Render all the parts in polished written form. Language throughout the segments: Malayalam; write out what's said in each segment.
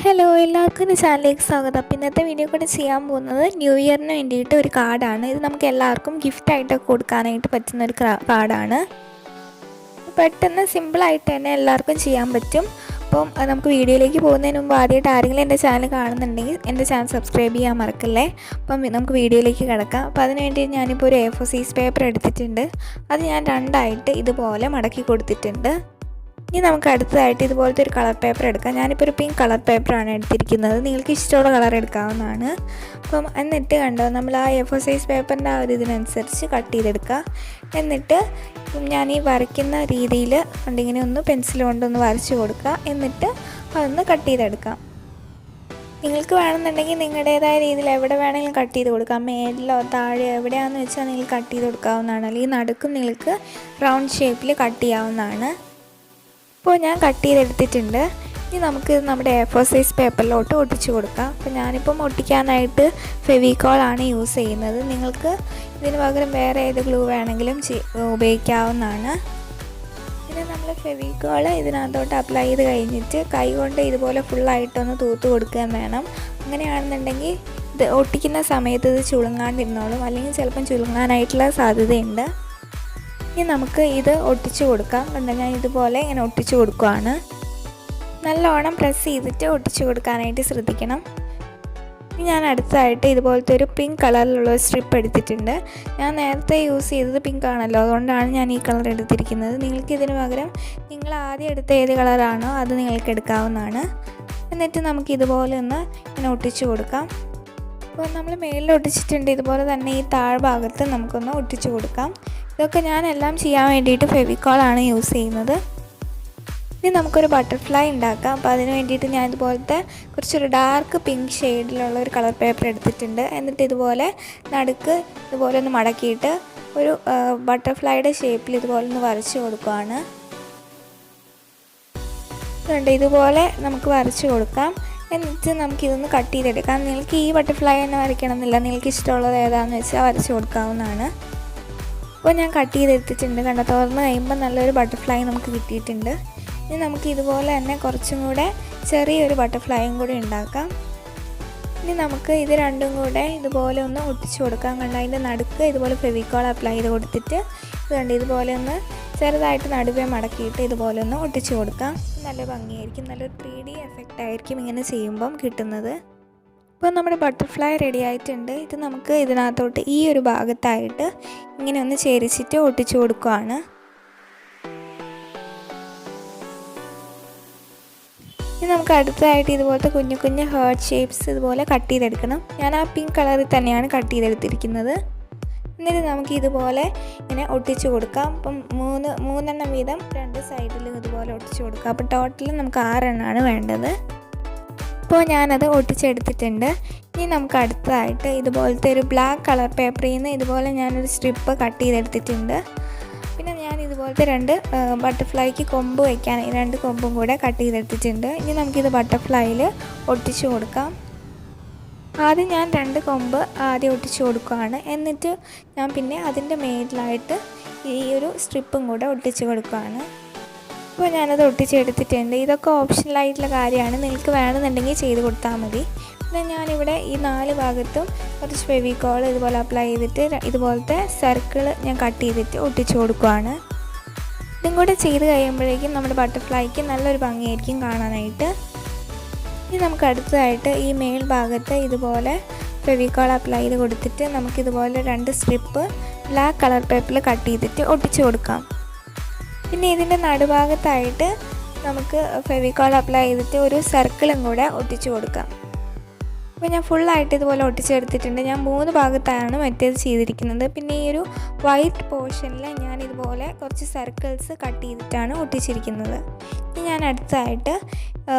ഹലോ എല്ലാവർക്കും എൻ്റെ ചാനലിലേക്ക് സ്വാഗതം. അപ്പോൾ ഇന്നത്തെ വീഡിയോ കൂടെ ചെയ്യാൻ പോകുന്നത് ന്യൂ ഇയറിന് വേണ്ടിയിട്ട് ഒരു കാർഡാണ്. ഇത് നമുക്ക് എല്ലാവർക്കും ഗിഫ്റ്റായിട്ടൊക്കെ കൊടുക്കാനായിട്ട് പറ്റുന്ന ഒരു കാർഡാണ്. പെട്ടെന്ന് സിമ്പിളായിട്ട് തന്നെ എല്ലാവർക്കും ചെയ്യാൻ പറ്റും. അപ്പം നമുക്ക് വീഡിയോയിലേക്ക് പോകുന്നതിന് മുമ്പ് ആദ്യമായിട്ട് ആരെങ്കിലും എൻ്റെ ചാനൽ കാണുന്നുണ്ടെങ്കിൽ എൻ്റെ ചാനൽ സബ്സ്ക്രൈബ് ചെയ്യാൻ മറക്കല്ലേ. അപ്പം നമുക്ക് വീഡിയോയിലേക്ക് കിടക്കാം. അപ്പോൾ അതിന് വേണ്ടി ഞാനിപ്പോൾ ഒരു A4 സൈസ് പേപ്പർ എടുത്തിട്ടുണ്ട്. അത് ഞാൻ രണ്ടായിട്ട് ഇതുപോലെ മടക്കി കൊടുത്തിട്ടുണ്ട്. ഇനി നമുക്ക് അടുത്തതായിട്ട് ഇതുപോലത്തെ ഒരു കളർ പേപ്പർ എടുക്കാം. ഞാനിപ്പോൾ ഒരു പിങ്ക് കളർ പേപ്പറാണ് എടുത്തിരിക്കുന്നത്. നിങ്ങൾക്ക് ഇഷ്ടമുള്ള കളർ എടുക്കാവുന്നതാണ്. അപ്പം എന്നിട്ട് കണ്ടോ, നമ്മൾ ആ A4 സൈസ് പേപ്പറിൻ്റെ ആ ഒരു ഇതിനനുസരിച്ച് കട്ട് ചെയ്തെടുക്കുക. എന്നിട്ട് ഞാൻ ഈ വരയ്ക്കുന്ന രീതിയിൽ കണ്ടിങ്ങനെ ഒന്ന് പെൻസിൽ കൊണ്ടൊന്ന് വരച്ച് കൊടുക്കുക. എന്നിട്ട് അതൊന്ന് കട്ട് ചെയ്തെടുക്കാം. നിങ്ങൾക്ക് വേണമെന്നുണ്ടെങ്കിൽ നിങ്ങളുടേതായ രീതിയിൽ എവിടെ വേണമെങ്കിലും കട്ട് ചെയ്ത് കൊടുക്കാം. മേലിലോ താഴെയോ എവിടെയാണെന്ന് വെച്ചാൽ നിങ്ങൾക്ക് കട്ട് ചെയ്ത് കൊടുക്കാവുന്നതാണ്. അല്ലെങ്കിൽ നടുക്കും നിങ്ങൾക്ക് റൗണ്ട് ഷേപ്പിൽ കട്ട് ചെയ്യാവുന്നതാണ്. ഇപ്പോൾ ഞാൻ കട്ട് ചെയ്തെടുത്തിട്ടുണ്ട്. ഇനി നമുക്ക് നമ്മുടെ A4 സൈസ് പേപ്പറിലോട്ട് ഒട്ടിച്ച് കൊടുക്കാം. അപ്പോൾ ഞാനിപ്പം ഒട്ടിക്കാനായിട്ട് ഫെവിക്കോളാണ് യൂസ് ചെയ്യുന്നത്. നിങ്ങൾക്ക് ഇതിന് പകരം വേറെ ഏത് ഗ്ലൂ വേണമെങ്കിലും ഉപയോഗിക്കാവുന്നതാണ്. പിന്നെ നമ്മൾ ഫെവിക്കോൾ ഇതിനകത്തോട്ട് അപ്ലൈ ചെയ്ത് കഴിഞ്ഞിട്ട് കൈ കൊണ്ട് ഇതുപോലെ ഫുള്ളായിട്ടൊന്ന് തൂത്ത് കൊടുക്കുകയും വേണം. അങ്ങനെയാണെന്നുണ്ടെങ്കിൽ ഇത് ഒട്ടിക്കുന്ന സമയത്ത് ഇത് ചുളുങ്ങാണ്ടിരുന്നോളും, അല്ലെങ്കിൽ ചിലപ്പം ചുളുങ്ങാനായിട്ടുള്ള സാധ്യതയുണ്ട്. ഇനി നമുക്ക് ഇത് ഒട്ടിച്ചു കൊടുക്കാം. കണ്ടോ, ഞാൻ ഇതുപോലെ ഇങ്ങനെ ഒട്ടിച്ചു കൊടുക്കുകയാണ്. നല്ലോണം പ്രസ് ചെയ്തിട്ട് ഒട്ടിച്ചു കൊടുക്കാനായിട്ട് ശ്രദ്ധിക്കണം. ഇനി ഞാൻ അടുത്തതായിട്ട് ഇതുപോലത്തെ ഒരു പിങ്ക് കളറിലുള്ള ഒരു സ്ട്രിപ്പ് എടുത്തിട്ടുണ്ട്. ഞാൻ നേരത്തെ യൂസ് ചെയ്തത് പിങ്ക് ആണല്ലോ, അതുകൊണ്ടാണ് ഞാൻ ഈ കളർ എടുത്തിരിക്കുന്നത്. നിങ്ങൾക്ക് ഇതിന് പകരം നിങ്ങൾ ആദ്യം എടുത്ത ഏത് കളറാണോ അത് നിങ്ങൾക്ക് എടുക്കാവുന്നതാണ്. എന്നിട്ട് നമുക്ക് ഇതുപോലെ ഒന്ന് ഇങ്ങനെ ഒട്ടിച്ചു കൊടുക്കാം. അപ്പോൾ നമ്മൾ മേലിൽ ഒട്ടിച്ചിട്ടുണ്ട്. ഇതുപോലെ തന്നെ ഈ താഴ്ഭാഗത്ത് നമുക്കൊന്ന് ഒട്ടിച്ചു കൊടുക്കാം. ഇതൊക്കെ ഞാൻ എല്ലാം ചെയ്യാൻ വേണ്ടിയിട്ട് ഫെവിക്കോളാണ് യൂസ് ചെയ്യുന്നത്. ഇനി നമുക്കൊരു ബട്ടർഫ്ലൈ ഉണ്ടാക്കാം. അപ്പോൾ അതിന് വേണ്ടിയിട്ട് ഞാൻ ഇതുപോലത്തെ കുറച്ചൊരു ഡാർക്ക് പിങ്ക് ഷെയ്ഡിലുള്ള ഒരു കളർ പേപ്പർ എടുത്തിട്ടുണ്ട്. എന്നിട്ട് ഇതുപോലെ നടുക്ക് ഇതുപോലെ ഒന്ന് മടക്കിയിട്ട് ഒരു ബട്ടർഫ്ലൈയുടെ ഷേപ്പിൽ ഇതുപോലെ ഒന്ന് വരച്ച് കൊടുക്കുകയാണ്. അതുകൊണ്ട് ഇതുപോലെ നമുക്ക് വരച്ച് കൊടുക്കാം. എന്നിട്ട് നമുക്കിതൊന്ന് കട്ട് ചെയ്തെടുക്കാം. നിങ്ങൾക്ക് ഈ ബട്ടർഫ്ലൈ തന്നെ വരയ്ക്കണം എന്നില്ല, നിങ്ങൾക്ക് ഇഷ്ടമുള്ളത് ഏതാണെന്ന് വെച്ചാൽ വരച്ച് കൊടുക്കാവുന്നതാണ്. അപ്പോൾ ഞാൻ കട്ട് ചെയ്തെടുത്തിട്ടുണ്ട്. കണ്ടോ, തുറന്ന് കഴിയുമ്പോൾ നല്ലൊരു ബട്ടർഫ്ലൈ നമുക്ക് കിട്ടിയിട്ടുണ്ട്. ഇനി നമുക്ക് ഇതുപോലെ തന്നെ കുറച്ചും കൂടെ ചെറിയൊരു ബട്ടർഫ്ലൈയും കൂടി ഉണ്ടാക്കാം. ഇനി നമുക്ക് ഇത് രണ്ടും കൂടെ ഇതുപോലെ ഒന്ന് ഒട്ടിച്ചു കൊടുക്കാം. കണ്ടോ, അതിൻ്റെ നടുക്ക് ഇതുപോലെ ഫെവിക്കോൾ അപ്ലൈ ചെയ്ത് കൊടുത്തിട്ട് ഇത് കണ്ട് ഇതുപോലെ ഒന്ന് ചെറുതായിട്ട് നടുവേ മടക്കിയിട്ട് ഇതുപോലെ ഒന്ന് ഒട്ടിച്ചു കൊടുക്കാം. നല്ല ഭംഗിയായിരിക്കും, നല്ലൊരു 3D എഫക്റ്റ് ആയിരിക്കും ഇങ്ങനെ ചെയ്യുമ്പം കിട്ടുന്നത്. ഇപ്പോൾ നമ്മുടെ ബട്ടർഫ്ലൈ റെഡി ആയിട്ടുണ്ട്. ഇത് നമുക്ക് ഇതിനകത്തോട്ട് ഈ ഒരു ഭാഗത്തായിട്ട് ഇങ്ങനെ ഒന്ന് ചേരിച്ചിട്ട് ഒട്ടിച്ചു കൊടുക്കുകയാണ്. ഇനി നമുക്ക് അടുത്തതായിട്ട് ഇതുപോലത്തെ കുഞ്ഞു കുഞ്ഞു ഹേർട്ട് ഷേപ്സ് ഇതുപോലെ കട്ട് ചെയ്തെടുക്കണം. ഞാൻ ആ പിങ്ക് കളറിൽ തന്നെയാണ് കട്ട് ചെയ്തെടുത്തിരിക്കുന്നത്. എന്നിട്ട് നമുക്ക് ഇതുപോലെ ഇങ്ങനെ ഒട്ടിച്ചു കൊടുക്കാം. അപ്പം മൂന്നെണ്ണം വീതം രണ്ട് സൈഡിലും ഇതുപോലെ ഒട്ടിച്ചു കൊടുക്കാം. അപ്പോൾ ടോട്ടൽ നമുക്ക് 6 എണ്ണമാണ് വേണ്ടത്. ഇപ്പോൾ ഞാനത് ഒട്ടിച്ചെടുത്തിട്ടുണ്ട്. ഇനി നമുക്ക് അടുത്തതായിട്ട് ഇതുപോലത്തെ ഒരു ബ്ലാക്ക് കളർ പേപ്പറിൽ നിന്ന് ഇതുപോലെ ഞാനൊരു സ്ട്രിപ്പ് കട്ട് ചെയ്തെടുത്തിട്ടുണ്ട്. പിന്നെ ഞാൻ ഇതുപോലത്തെ 2 ബട്ടർഫ്ലൈക്ക് കൊമ്പ് വയ്ക്കാൻ 2 കൊമ്പും കൂടെ കട്ട് ചെയ്തെടുത്തിട്ടുണ്ട്. ഇനി നമുക്കിത് ബട്ടർഫ്ലൈയിൽ ഒട്ടിച്ചു കൊടുക്കാം. ആദ്യം ഞാൻ 2 കൊമ്പ് ആദ്യം ഒട്ടിച്ചു കൊടുക്കുകയാണ്. എന്നിട്ട് ഞാൻ പിന്നെ അതിൻ്റെ മേലിലായിട്ട് ഈ ഒരു സ്ട്രിപ്പും കൂടെ ഒട്ടിച്ചു കൊടുക്കുകയാണ്. അപ്പോൾ ഞാനത് ഒട്ടിച്ചെടുത്തിട്ടുണ്ട്. ഇതൊക്കെ ഓപ്ഷണലായിട്ടുള്ള കാര്യമാണ്, നിങ്ങൾക്ക് വേണമെന്നുണ്ടെങ്കിൽ ചെയ്ത് കൊടുത്താൽ മതി. പിന്നെ ഞാനിവിടെ ഈ 4 ഭാഗത്തും കുറച്ച് ഫെവിക്കോൾ ഇതുപോലെ അപ്ലൈ ചെയ്തിട്ട് ഇതുപോലത്തെ സർക്കിൾ ഞാൻ കട്ട് ചെയ്തിട്ട് ഒട്ടിച്ചു കൊടുക്കുകയാണ്. ഇതും കൂടെ ചെയ്ത് കഴിയുമ്പോഴേക്കും നമ്മുടെ ബട്ടർഫ്ലൈക്ക് നല്ലൊരു ഭംഗിയായിരിക്കും കാണാനായിട്ട്. ഇനി നമുക്ക് അടുത്തതായിട്ട് ഈ മേൽ ഭാഗത്ത് ഇതുപോലെ ഫെവിക്കോൾ അപ്ലൈ ചെയ്ത് കൊടുത്തിട്ട് നമുക്കിതുപോലെ 2 സ്ട്രിപ്പ് ബ്ലാക്ക് കളർ പേപ്പറിൽ കട്ട് ചെയ്തിട്ട് ഒട്ടിച്ചു കൊടുക്കാം. പിന്നെ ഇതിൻ്റെ നടുഭാഗത്തായിട്ട് നമുക്ക് ഫെവിക്കോൾ അപ്ലൈ ചെയ്തിട്ട് ഒരു സർക്കിളും കൂടെ ഒട്ടിച്ചു കൊടുക്കാം. അപ്പോൾ ഞാൻ ഫുള്ളായിട്ട് ഇതുപോലെ ഒട്ടിച്ചെടുത്തിട്ടുണ്ട്. ഞാൻ 3 ഭാഗത്താണ് മറ്റേത് ചെയ്തിരിക്കുന്നത്. പിന്നെ ഈ ഒരു വൈറ്റ് പോർഷനിൽ ഞാൻ ഇതുപോലെ കുറച്ച് സർക്കിൾസ് കട്ട് ചെയ്തിട്ടാണ് ഒട്ടിച്ചിരിക്കുന്നത്. ഇനി ഞാൻ അടുത്തതായിട്ട്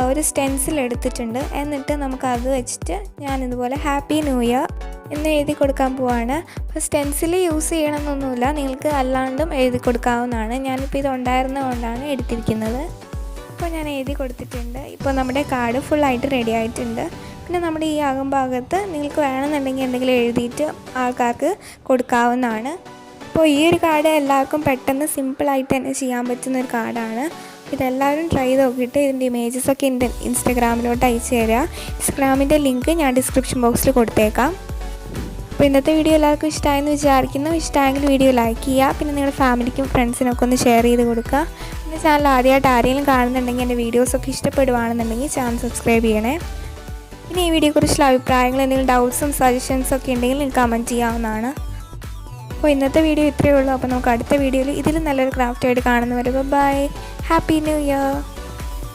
ഒരു സ്റ്റെൻസിൽ എടുത്തിട്ടുണ്ട്. എന്നിട്ട് നമുക്കത് വെച്ചിട്ട് ഞാനിതുപോലെ ഹാപ്പി ന്യൂ ഇയർ എന്ന് എഴുതി കൊടുക്കാൻ പോവാണ്. അപ്പോൾ സ്റ്റെൻസിൽ യൂസ് ചെയ്യണമെന്നൊന്നുമില്ല, നിങ്ങൾക്ക് അല്ലാണ്ടും എഴുതി കൊടുക്കാവുന്നതാണ്. ഞാനിപ്പോൾ ഇത് ഉണ്ടായിരുന്നതുകൊണ്ടാണ് എടുത്തിരിക്കുന്നത്. അപ്പോൾ ഞാൻ എഴുതി കൊടുത്തിട്ടുണ്ട്. ഇപ്പോൾ നമ്മുടെ കാർഡ് ഫുള്ളായിട്ട് റെഡി ആയിട്ടുണ്ട്. പിന്നെ നമ്മുടെ ഈ ഭാഗത്ത് നിങ്ങൾക്ക് വേണമെന്നുണ്ടെങ്കിൽ എന്തെങ്കിലും എഴുതിയിട്ട് ആൾക്കാർക്ക് കൊടുക്കാവുന്നതാണ്. അപ്പോൾ ഈ ഒരു കാർഡ് എല്ലാവർക്കും പെട്ടെന്ന് സിമ്പിളായിട്ട് തന്നെ ചെയ്യാൻ പറ്റുന്ന ഒരു കാർഡാണ്. ഇതെല്ലാവരും ട്രൈ ചെയ്ത് നോക്കിയിട്ട് ഇതിൻ്റെ ഇമേജസൊക്കെ എൻ്റെ ഇൻസ്റ്റാഗ്രാമിലോട്ട് അയച്ചു തരിക. ഇൻസ്റ്റാഗ്രാമിൻ്റെ ലിങ്ക് ഞാൻ ഡിസ്ക്രിപ്ഷൻ ബോക്സിൽ കൊടുത്തേക്കാം. അപ്പോൾ ഇന്നത്തെ വീഡിയോ എല്ലാവർക്കും ഇഷ്ടമായെന്ന് വിചാരിക്കുന്നു. ഇഷ്ടമായെങ്കിൽ വീഡിയോ ലൈക്ക് ചെയ്യുക. പിന്നെ നിങ്ങളുടെ ഫാമിലിക്കും ഫ്രണ്ട്സിനൊക്കെ ഒന്ന് ഷെയർ ചെയ്ത് കൊടുക്കുക. എൻ്റെ ചാനൽ ആദ്യമായിട്ട് ആരെങ്കിലും കാണുന്നുണ്ടെങ്കിൽ എൻ്റെ വീഡിയോസൊക്കെ ഇഷ്ടപ്പെടുവാണെന്നുണ്ടെങ്കിൽ ചാനൽ സബ്സ്ക്രൈബ് ചെയ്യണേ. പിന്നെ ഈ വീഡിയോയെക്കുറിച്ചുള്ള അഭിപ്രായങ്ങൾ, എന്തെങ്കിലും ഡൗട്ട്സും സജഷൻസും ഒക്കെ ഉണ്ടെങ്കിൽ നിങ്ങൾക്ക് കമൻറ്റ് ചെയ്യാവുന്നതാണ്. അപ്പോൾ ഇന്നത്തെ വീഡിയോ ഇത്രയേ ഉള്ളൂ. അപ്പോൾ നമുക്ക് അടുത്ത വീഡിയോയിൽ ഇതിലും നല്ലൊരു ക്രാഫ്റ്റായിട്ട് കാണുന്നവരെ ബൈ. Happy new year.